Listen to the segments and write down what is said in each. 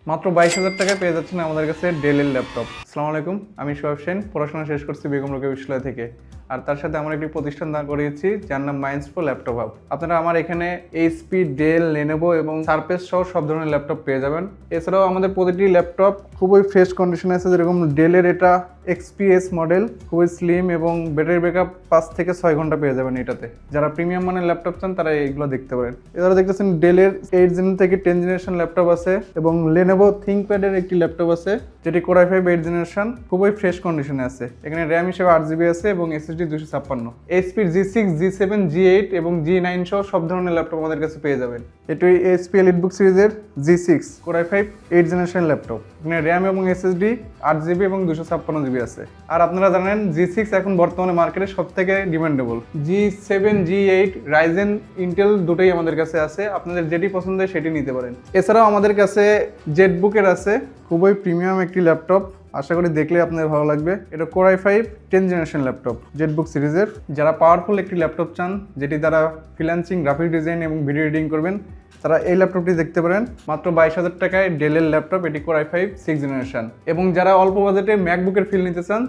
মাত্র 22,000 টাকায় পেয়ে যাচ্ছেন আমাদের কাছে ডেলের ল্যাপটপ। আসসালামু আলাইকুম, আমি সোহাব সেন, পড়াশোনা শেষ করছি বেগম রোকেয়া বিশ্ববিদ্যালয় থেকে। আর তার সাথে আমার একটি প্রতিষ্ঠান দাঁড় করিয়েছি যার নাম মাইন্ডস প্রো ল্যাপটপ হাব। আপনারা আমার এখানে এইচপি, ডেল, লেনোভো এবং সারফেস সহ সব ধরনের ল্যাপটপ পেয়ে যাবেন। এছাড়াও আমাদের প্রতিটি ল্যাপটপ খুবই ফ্রেশ কন্ডিশনে আছে। যেরকম ডেলের এটা এক্সপিএস মডেল, খুবই স্লিম এবং ব্যাটারি ব্যাকআপ 5 থেকে 6 ঘন্টা পেয়ে যাবেন এটাতে। যারা প্রিমিয়াম মানের ল্যাপটপ চান তারা এইগুলো দেখতে পারেন। এছাড়া দেখতেছেন ডেলের 8 জেন থেকে 10 জেনারেশন ল্যাপটপ আছে এবং লেনোভো থিংকপ্যাডের একটি ল্যাপটপ আছে যেটি কোর i5 8 জেনারেশন, খুবই ফ্রেশ কন্ডিশনে আছে। এখানে র্যাম হিসেবে 8GB আছে এবং SSD 256। এইচপির G6, G7, G8 এবং G9 সহ সব ধরনের ল্যাপটপ আমাদের কাছে পেয়ে যাবেন। এটি এইচপি এলিটবুক সিরিজের G6 core i5 8 generation laptop. এখানে র্যাম এবং SSD 8GB এবং 256GB আছে। আর আপনারা জানেন G6 এখন বর্তমানে মার্কেটে সবথেকে demandable. G7, G8, Ryzen, Intel দুটোই আমাদের কাছে আছে। আপনাদের যেটি পছন্দ হয় সেটি নিতে পারেন। এছাড়াও আমাদের কাছে জেটবুকের আছে, খুবই প্রিমিয়াম একটি ল্যাপটপ। আশা করি দেখলে আপনাদের ভালো লাগবে। এটা core i5 10 generation laptop Jetbook সিরিজের। যারা পাওয়ারফুল একটি ল্যাপটপ চান যেটি দ্বারা ফ্রিল্যান্সিং, গ্রাফিক ডিজাইন এবং ভিডিও এডিটিং করবেন, তারা এই ল্যাপটপটি দেখতে পারেন। মাত্র 22,000 টাকায় ডেলের ল্যাপটপ, এটি কোর i5 6 জেনারেশন। এবং যারা অল্প বাজেটে ম্যাকবুকের ফিল নিতে চান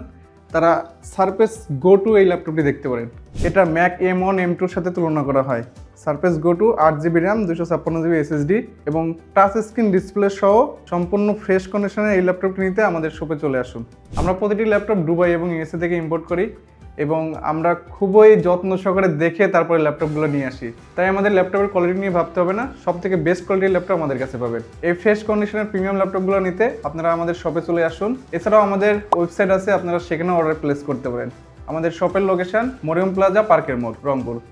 তারা সারফেস গো টু এই ল্যাপটপটি দেখতে পারেন। এটা ম্যাক M1, M2-র সাথে তুলনা করা হয়। Surface go to 8GB RAM, 256GB SSD এবং টাচ স্ক্রিন ডিসপ্লে সহ সম্পূর্ণ ফ্রেশ কন্ডিশনের এই ল্যাপটপটি নিতে আমাদের শপে চলে আসুন। আমরা প্রতিটি ল্যাপটপ দুবাই এবং USA থেকে ইম্পোর্ট করি এবং আমরা খুবই যত্ন সহকারে দেখে তারপরে ল্যাপটপগুলো নিয়ে আসি। তাই আমাদের ল্যাপটপের কোয়ালিটি নিয়ে ভাবতে হবে না, সব থেকে বেস্ট কোয়ালিটির ল্যাপটপ আমাদের কাছে পাবেন। এই ফ্রেশ কন্ডিশনের প্রিমিয়াম ল্যাপটপগুলো নিতে আপনারা আমাদের শপে চলে আসুন। এছাড়াও আমাদের ওয়েবসাইট আছে, আপনারা সেখানে অর্ডার প্লেস করতে পারেন। আমাদের শপের লোকেশন মরিয়ম প্লাজা, পার্কের মোড়, রংপুর।